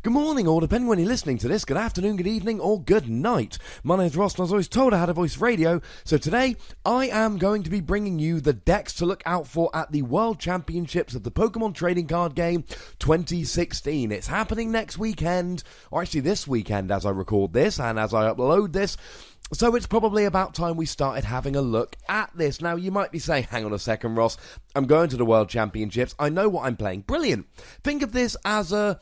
Good morning, or depending when you're listening to this, good afternoon, good evening, or good night. My name's Ross, and I was always told I had a voice radio, so today I am going to be bringing you the decks to look out for at the World Championships of the Pokémon Trading Card Game 2016. It's happening next weekend, or actually this weekend as I record this, and as I upload this. So it's probably about time we started having a look at this. Now, you might be saying, hang on a second, Ross, I'm going to the World Championships, I know what I'm playing. Brilliant. Think of this as a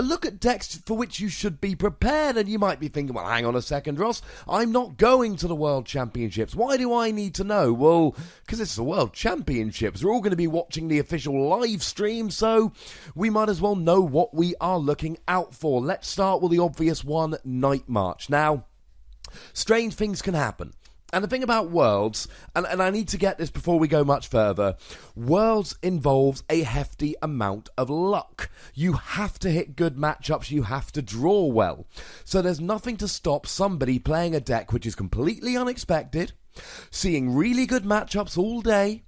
look at decks for which you should be prepared, and you might be thinking, well, hang on a second, Ross, I'm not going to the World Championships. Why do I need to know? Well, because it's the World Championships. We're all going to be watching the official live stream, so we might as well know what we are looking out for. Let's start with the obvious one, Night March. Now, strange things can happen. And the thing about Worlds, and I need to get this before we go much further, Worlds involves a hefty amount of luck. You have to hit good matchups, you have to draw well. So there's nothing to stop somebody playing a deck which is completely unexpected, seeing really good matchups all day,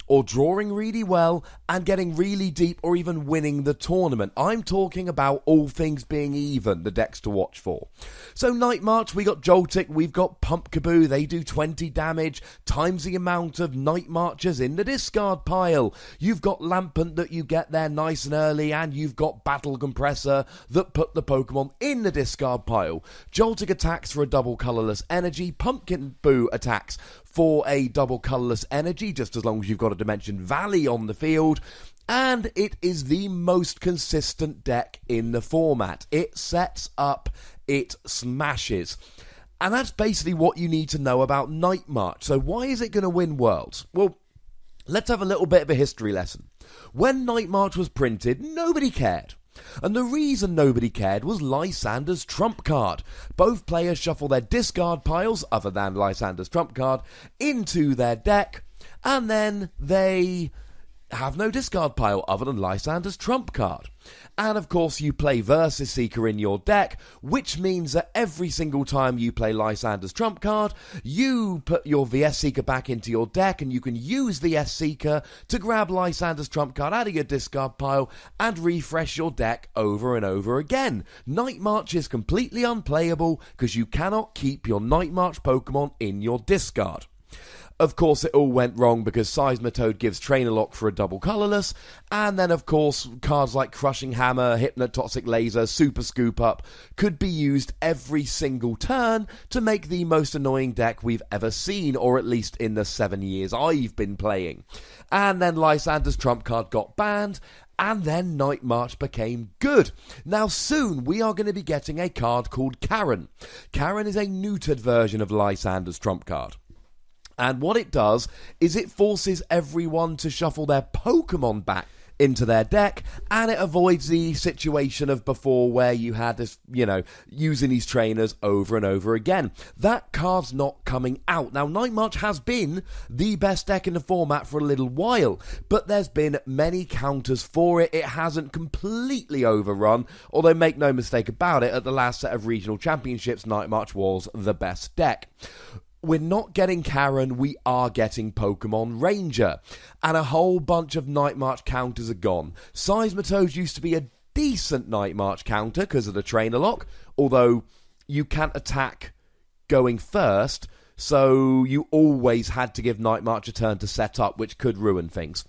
or drawing really well and getting really deep or even winning the tournament. I'm talking about all things being even, the decks to watch for. So Night March, we got Joltik, we've got Pumpkaboo, they do 20 damage, times the amount of Night Marchers in the discard pile. You've got Lampent that you get there nice and early, and you've got Battle Compressor that put the Pokemon in the discard pile. Joltik attacks for a double colourless energy, Pumpkaboo attacks for a double colourless energy, just as long as you've got a Dimension Valley on the field, and it is the most consistent deck in the format. It sets up, it smashes. And that's basically what you need to know about Night March. So why is it going to win Worlds? Well, let's have a little bit of a history lesson. When Night March was printed, nobody cared. And the reason nobody cared was Lysander's trump card. Both players shuffle their discard piles, other than Lysander's trump card, into their deck, and then they have no discard pile other than Lysander's trump card. And of course you play Versus Seeker in your deck, which means that every single time you play Lysander's trump card, you put your VS Seeker back into your deck, and you can use VS Seeker to grab Lysander's trump card out of your discard pile and refresh your deck over and over again. Night March is completely unplayable because you cannot keep your Night March Pokemon in your discard. Of course, it all went wrong because Seismitoad gives Trainer Lock for a double colourless, and then, of course, cards like Crushing Hammer, Hypnotoxic Laser, Super Scoop Up could be used every single turn to make the most annoying deck we've ever seen, or at least in the 7 years I've been playing. And then Lysander's trump card got banned, and then Night March became good. Now soon we are going to be getting a card called Karen. Karen is a neutered version of Lysander's trump card. And what it does is it forces everyone to shuffle their Pokemon back into their deck, and it avoids the situation of before where you had this, using these trainers over and over again. That card's not coming out. Now, Night March has been the best deck in the format for a little while, but there's been many counters for it. It hasn't completely overrun, although make no mistake about it, at the last set of regional championships, Night March was the best deck. We're not getting Karen, we are getting Pokemon Ranger. And a whole bunch of Night March counters are gone. Seismitoad used to be a decent Night March counter because of the Trainer Lock, although you can't attack going first, so you always had to give Night March a turn to set up, which could ruin things.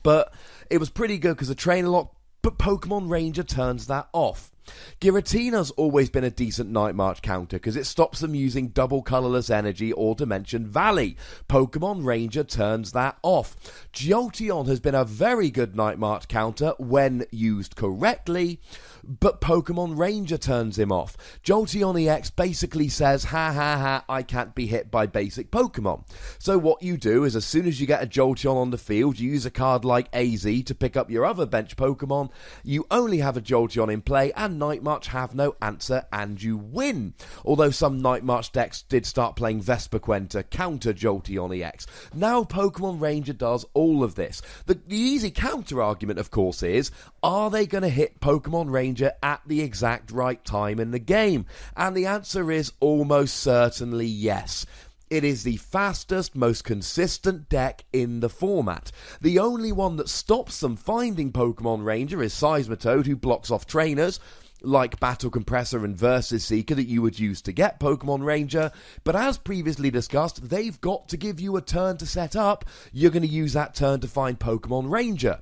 But it was pretty good because the Trainer Lock, but Pokemon Ranger turns that off. Giratina's always been a decent Night March counter because it stops them using double colourless energy or Dimension Valley. Pokemon Ranger turns that off. Jolteon has been a very good Night March counter when used correctly, but Pokemon Ranger turns him off. Jolteon EX basically says, ha ha ha, I can't be hit by basic Pokemon. So what you do is as soon as you get a Jolteon on the field, you use a card like AZ to pick up your other bench Pokemon. You only have a Jolteon in play, and Night March have no answer, and you win. Although some Night March decks did start playing Vespiplum to counter Jolteon EX. Now Pokemon Ranger does all of this. The easy counter argument, of course, is, are they going to hit Pokemon Ranger at the exact right time in the game? And the answer is almost certainly yes. It is the fastest, most consistent deck in the format. The only one that stops them finding Pokemon Ranger is Seismitoad, who blocks off trainers, like Battle Compressor and Versus Seeker that you would use to get Pokemon Ranger, but as previously discussed, they've got to give you a turn to set up. You're going to use that turn to find Pokemon Ranger.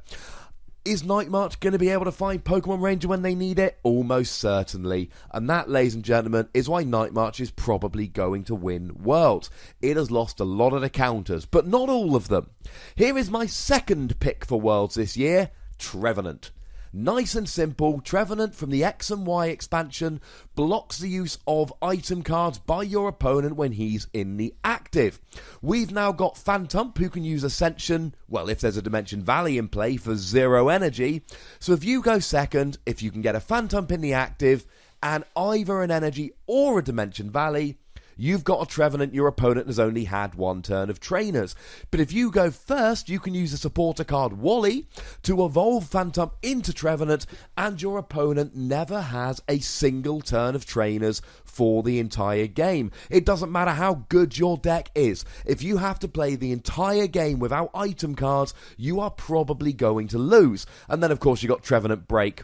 Is Night March going to be able to find Pokemon Ranger when they need it? Almost certainly. And that, ladies and gentlemen, is why Night March is probably going to win Worlds. It has lost a lot of the counters, but not all of them. Here is my second pick for Worlds this year, TREVENANT. Nice and simple, TREVENANT from the X and Y expansion blocks the use of item cards by your opponent when he's in the active. We've now got Phantump who can use Ascension, well, if there's a Dimension Valley in play, for 0 energy. So if you go second, if you can get a Phantump in the active and either an energy or a Dimension Valley, you've got a TREVENANT your opponent has only had one turn of trainers. But if you go first, you can use a supporter card, Wally, to evolve Phantump into TREVENANT, and your opponent never has a single turn of trainers for the entire game. It doesn't matter how good your deck is. If you have to play the entire game without item cards, you are probably going to lose. And then, of course, you got TREVENANT Break.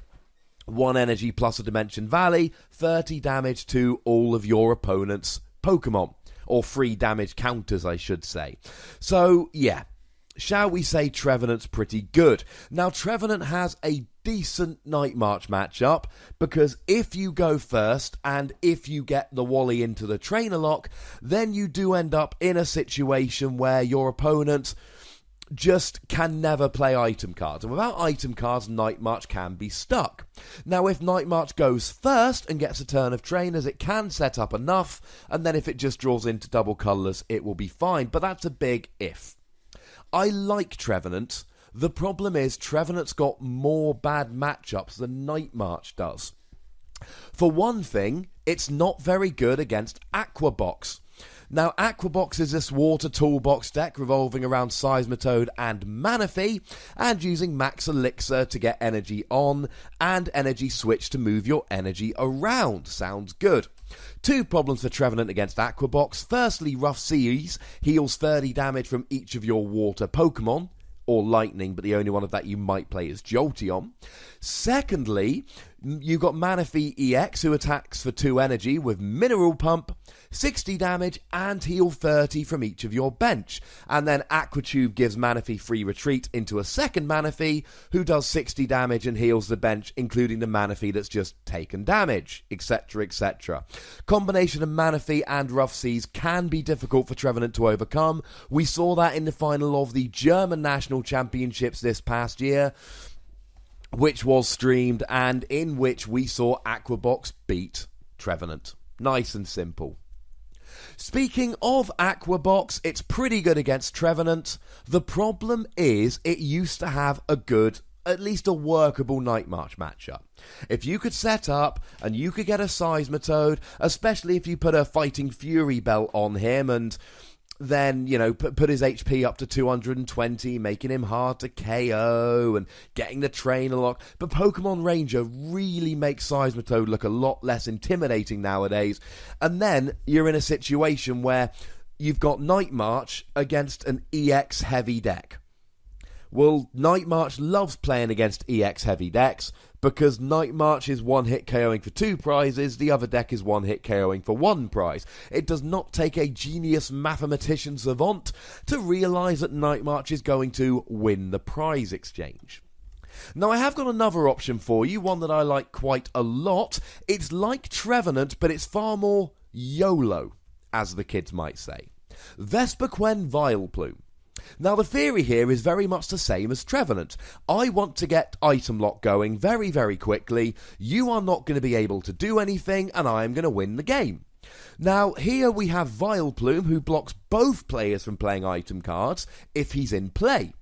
1 energy plus a Dimension Valley, 30 damage to all of your opponent's Pokemon, or 3 damage counters, I should say. So, yeah, shall we say TREVENANT's pretty good. Now, TREVENANT has a decent Night March matchup, because if you go first, and if you get the Wally into the trainer lock, then you do end up in a situation where your opponent just can never play item cards. And without item cards, Night March can be stuck. Now, if Night March goes first and gets a turn of trainers, it can set up enough, and then if it just draws into double colours, it will be fine. But that's a big if. I like TREVENANT. The problem is TREVENANT's got more bad matchups than Night March does. For one thing, it's not very good against AQUA Box. Now, AQUA Box is this water toolbox deck revolving around Seismitoad and Manaphy, and using Max Elixir to get energy on, and energy switch to move your energy around. Sounds good. 2 problems for TREVENANT against AQUA Box. Firstly, Rough Seas heals 30 damage from each of your water Pokemon, or lightning, but the only one of that you might play is Jolteon. Secondly, you've got Manaphy EX, who attacks for 2 energy with Mineral Pump, 60 damage, and heal 30 from each of your bench. And then Aquatube gives Manaphy free retreat into a second Manaphy, who does 60 damage and heals the bench, including the Manaphy that's just taken damage, etc, etc. Combination of Manaphy and Rough Seas can be difficult for TREVENANT to overcome. We saw that in the final of the German National Championships this past year, which was streamed, and in which we saw AQUA Box beat TREVENANT. Nice and simple. Speaking of AQUA Box, it's pretty good against TREVENANT. The problem is it used to have a good, at least a workable Night March matchup. If you could set up and you could get a Seismitoad, especially if you put a Fighting Fury belt on him and then, you know, put his HP up to 220, making him hard to KO and getting the trainer lock. But Pokemon Ranger really makes Seismitoad look a lot less intimidating nowadays. And then you're in a situation where you've got Night March against an EX heavy deck. Well, Night March loves playing against EX heavy decks, because Night March is 1-hit KOing for 2 prizes, the other deck is 1-hit KOing for 1 prize. It does not take a genius mathematician savant to realise that Night March is going to win the prize exchange. Now, I have got another option for you, one that I like quite a lot. It's like TREVENANT, but it's far more YOLO, as the kids might say. VESPIPLUME Vileplume. Now, the theory here is very much the same as TREVENANT. I want to get item lock going very, very quickly. You are not going to be able to do anything, and I am going to win the game. Now, here we have Vileplume, who blocks both players from playing item cards if he's in play.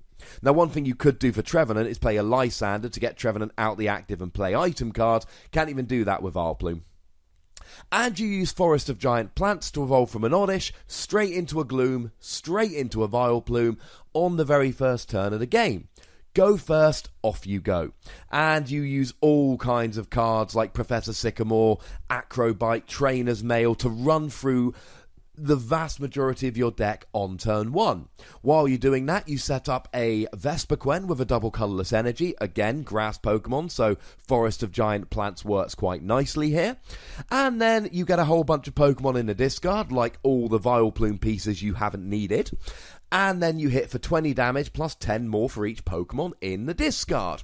Now, one thing you could do for TREVENANT is play a Lysander to get TREVENANT out the active and play item cards. Can't even do that with Vileplume. And you use Forest of Giant Plants to evolve from an Oddish straight into a Gloom, straight into a Vileplume on the very first turn of the game. Go first, off you go. And you use all kinds of cards like Professor Sycamore, Acrobite, Trainer's Mail to run through the vast majority of your deck on turn 1. While you're doing that, you set up a VESPIPLUME with a double colourless energy. Again, grass Pokemon, so Forest of Giant Plants works quite nicely here. And then you get a whole bunch of Pokemon in the discard, like all the Vileplume pieces you haven't needed. And then you hit for 20 damage plus 10 more for each Pokemon in the discard.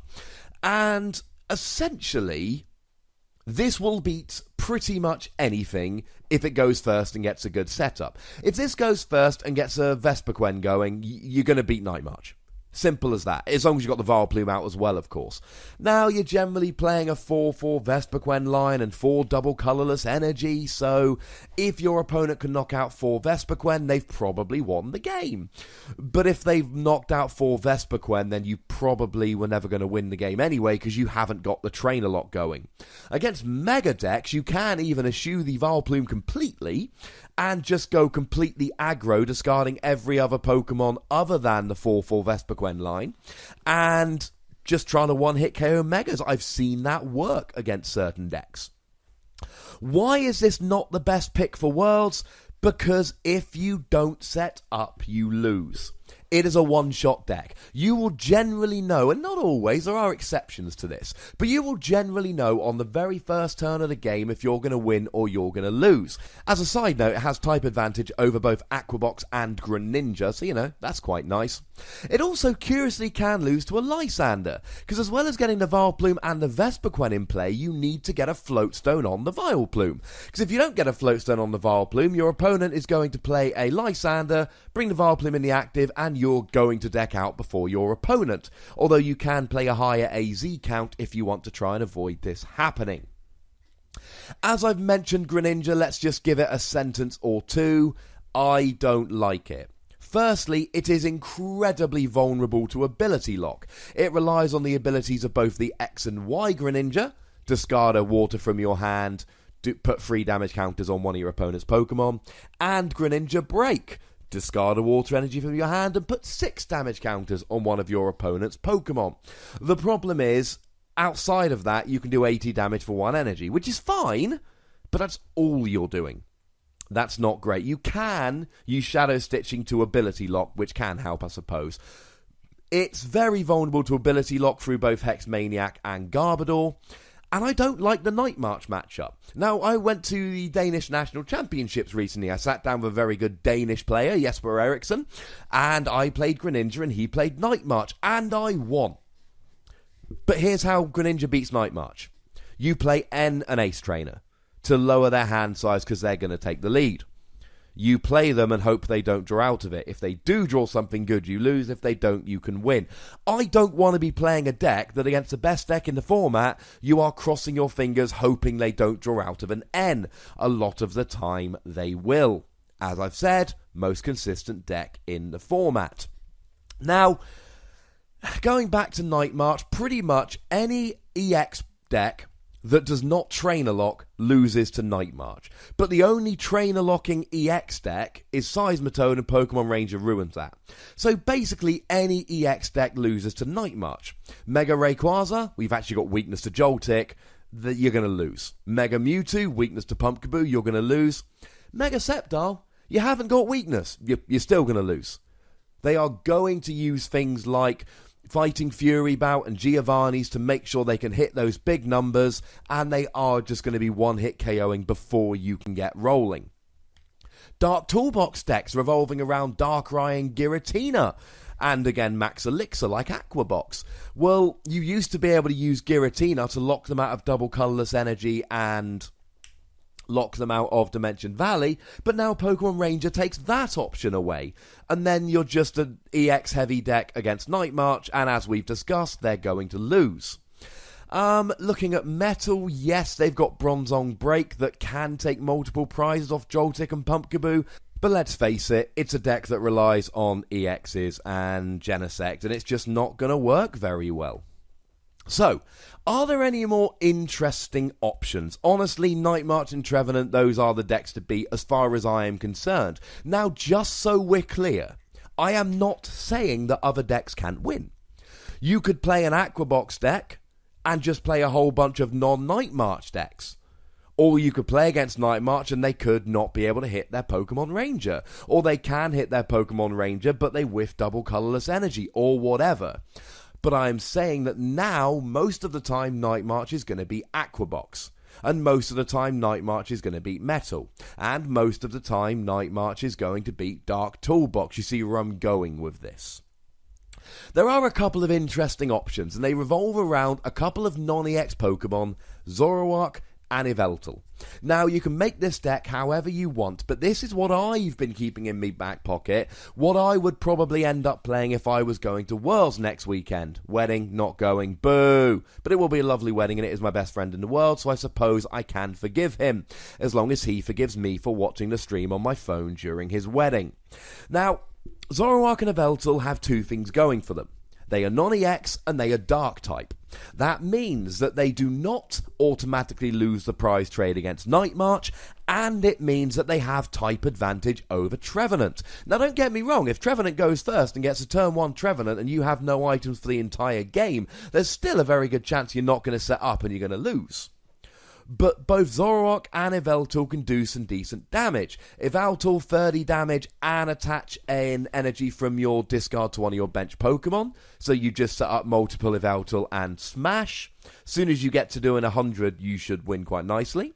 And essentially, this will beat pretty much anything if it goes first and gets a good setup. If this goes first and gets a VESPIPLUME going, you're going to beat Night March. Simple as that, as long as you've got the Vileplume out as well, of course. Now, you're generally playing a 4-4 VESPIPLUME line and 4 double colourless energy, so if your opponent can knock out 4 VESPIPLUME, they've probably won the game. But if they've knocked out 4 VESPIPLUME, then you probably were never going to win the game anyway, because you haven't got the trainer lock going. Against Mega decks, you can even eschew the Vileplume completely, and just go completely aggro, discarding every other Pokemon other than the 4-4 VESPIPLUME line, and just trying to one-hit KO Megas. I've seen that work against certain decks. Why is this not the best pick for Worlds? Because if you don't set up, you lose. It is a one-shot deck. You will generally know, and not always, there are exceptions to this, but you will generally know on the very first turn of the game if you're going to win or you're going to lose. As a side note, it has type advantage over both AQUA and Greninja, so that's quite nice. It also curiously can lose to a Lysander, because as well as getting the Vileplume and the VESPIPLUME in play, you need to get a Floatstone on the Vileplume. Because if you don't get a Floatstone on the Vileplume, your opponent is going to play a Lysander, bring the Vileplume in the active, and you're going to deck out before your opponent, although you can play a higher AZ count if you want to try and avoid this happening. As I've mentioned Greninja, let's just give it a sentence or two. I don't like it. Firstly, it is incredibly vulnerable to ability lock. It relies on the abilities of both the X and Y Greninja, discard a water from your hand, put 3 damage counters on one of your opponent's Pokemon, and Greninja Break, discard a water energy from your hand and put 6 damage counters on one of your opponent's Pokemon. The problem is, outside of that, you can do 80 damage for 1 energy, which is fine, but that's all you're doing. That's not great. You can use Shadow Stitching to ability lock, which can help, I suppose. It's very vulnerable to ability lock through both Hex Maniac and Garbodor. And I don't like the Night March matchup. Now, I went to the Danish National Championships recently. I sat down with a very good Danish player, Jesper Eriksson, and I played Greninja and he played Night March, and I won. But here's how Greninja beats Night March. You play N and Ace Trainer to lower their hand size because they're going to take the lead. You play them and hope they don't draw out of it. If they do draw something good, you lose. If they don't, you can win. I don't want to be playing a deck that against the best deck in the format, you are crossing your fingers hoping they don't draw out of an N. A lot of the time, they will. As I've said, most consistent deck in the format. Now, going back to Night March, pretty much any EX deck that does not trainer lock loses to Night March. But the only trainer locking EX deck is Seismitoad, and Pokemon Ranger ruins that. So basically any EX deck loses to Night March. Mega Rayquaza, we've actually got weakness to Joltik, that you're going to lose. Mega Mewtwo, weakness to Pumpkaboo, you're going to lose. Mega Sceptile, you haven't got weakness, you're still going to lose. They are going to use things like Fighting Fury Bout and Giovanni's to make sure they can hit those big numbers, and they are just going to be one-hit KOing before you can get rolling. Dark Toolbox decks revolving around Darkrai and Giratina, and again Max Elixir like AquaBox. Well, you used to be able to use Giratina to lock them out of double colourless energy and lock them out of Dimension Valley, but now Pokemon Ranger takes that option away, and then you're just an EX heavy deck against Night March, and as we've discussed, they're going to lose. Looking at Metal, yes, they've got Bronzong Break that can take multiple prizes off Joltik and Pumpkaboo, but let's face it, it's a deck that relies on EXs and Genesect, and it's just not going to work very well. So, are there any more interesting options? Honestly, Night March and TREVENANT, those are the decks to beat as far as I am concerned. Now, just so we're clear, I am not saying that other decks can't win. You could play an AquaBox deck and just play a whole bunch of non-Night March decks. Or you could play against Night March and they could not be able to hit their Pokemon Ranger. Or they can hit their Pokemon Ranger but they whiff double colourless energy, or whatever. But I'm saying that now, most of the time, Night March is going to be AQUA Box. And most of the time, Night March is going to beat Metal. And most of the time, Night March is going to beat Dark Toolbox. You see where I'm going with this. There are a couple of interesting options, and they revolve around a couple of non-EX Pokemon, Zoroark and Yveltal. Now, you can make this deck however you want, but this is what I've been keeping in my back pocket, what I would probably end up playing if I was going to Worlds next weekend. Wedding, not going, boo! But it will be a lovely wedding, and it is my best friend in the world, so I suppose I can forgive him, as long as he forgives me for watching the stream on my phone during his wedding. Now, Zoroark and Yveltal have two things going for them. They are non-EX and they are Dark type. That means that they do not automatically lose the prize trade against Night March, and it means that they have type advantage over TREVENANT. Now don't get me wrong, if TREVENANT goes first and gets a turn 1 TREVENANT and you have no items for the entire game, there's still a very good chance you're not going to set up and you're going to lose. But both Zoroark and Yveltal can do some decent damage. Yveltal 30 damage and attach an energy from your discard to one of your bench Pokemon. So you just set up multiple Yveltal and smash. Soon as you get to doing 100, you should win quite nicely.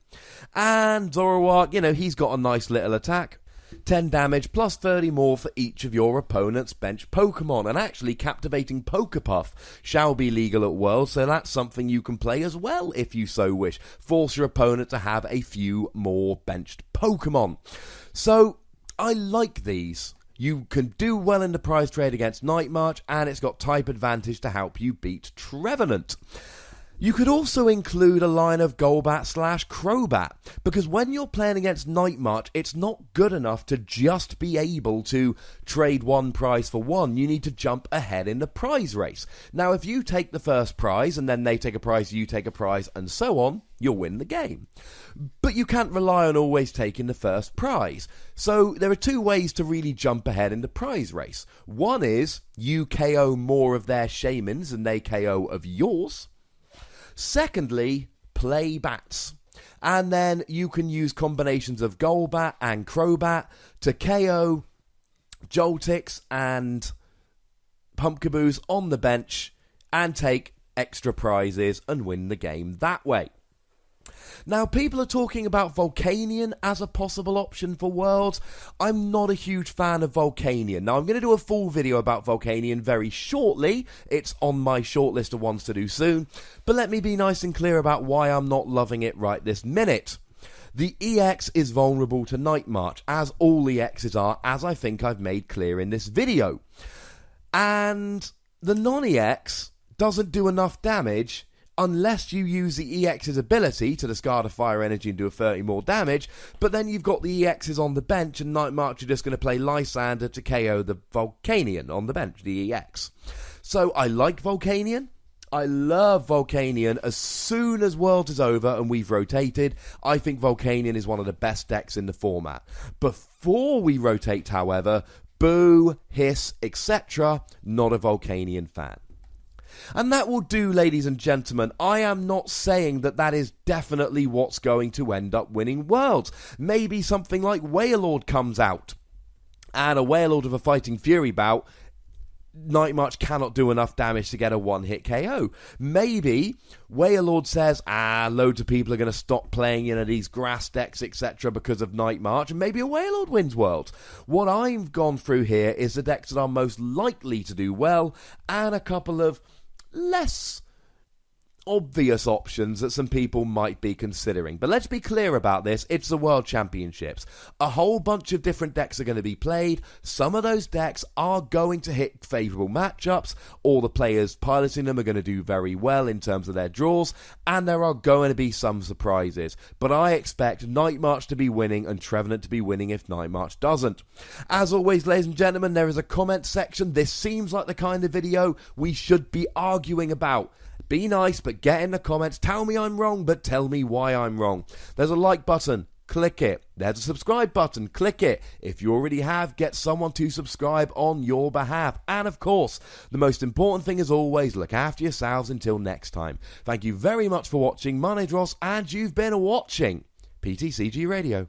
And Zoroark, he's got a nice little attack. 10 damage plus 30 more for each of your opponent's bench Pokemon. And actually, Captivating Pokepuff shall be legal at Worlds, so that's something you can play as well if you so wish. Force your opponent to have a few more benched Pokemon. So, I like these. You can do well in the prize trade against Night March, and it's got type advantage to help you beat TREVENANT. You could also include a line of Golbat/Crobat, because when you're playing against Night March, it's not good enough to just be able to trade one prize for one. You need to jump ahead in the prize race. Now, if you take the first prize, and then they take a prize, you take a prize, and so on, you'll win the game. But you can't rely on always taking the first prize. So there are two ways to really jump ahead in the prize race. One is you KO more of their Shaymins than they KO of yours. Secondly, play bats. And then you can use combinations of Golbat and Crobat to KO Joltix and Pumpkaboos on the bench and take extra prizes and win the game that way. Now, people are talking about Volcanion as a possible option for Worlds. I'm not a huge fan of Volcanion. Now, I'm going to do a full video about Volcanion very shortly. It's on my shortlist of ones to do soon. But let me be nice and clear about why I'm not loving it right this minute. The EX is vulnerable to Night March, as all EXs are, as I think I've made clear in this video. And the non-EX doesn't do enough damage unless you use the EX's ability to discard a fire energy and do a 30 more damage, but then you've got the EXs on the bench and Night March are just going to play Lysander to KO the Volcanion on the bench, the EX. So I like Volcanion. I love Volcanion. As soon as Worlds is over and we've rotated, I think Volcanion is one of the best decks in the format. Before we rotate, however, boo, hiss, etc., not a Volcanion fan. And that will do, ladies and gentlemen. I am not saying that is definitely what's going to end up winning Worlds. Maybe something like Wailord comes out, and a Wailord of a Fighting Fury bout, Night March cannot do enough damage to get a one-hit KO. Maybe Wailord says, loads of people are going to stop playing these grass decks, etc. because of Night March, and maybe a Wailord wins Worlds. What I've gone through here is the decks that are most likely to do well, and a couple of less obvious options that some people might be considering. But let's be clear about this. It's the World Championships. A whole bunch of different decks are going to be played. Some of those decks are going to hit favourable matchups. All the players piloting them are going to do very well in terms of their draws. And there are going to be some surprises. But I expect Night March to be winning and TREVENANT to be winning if Night March doesn't. As always, ladies and gentlemen, there is a comment section. This seems like the kind of video we should be arguing about. Be nice, but get in the comments. Tell me I'm wrong, but tell me why I'm wrong. There's a like button. Click it. There's a subscribe button. Click it. If you already have, get someone to subscribe on your behalf. And of course, the most important thing is always look after yourselves until next time. Thank you very much for watching. My name's Ross, and you've been watching PTCG Radio.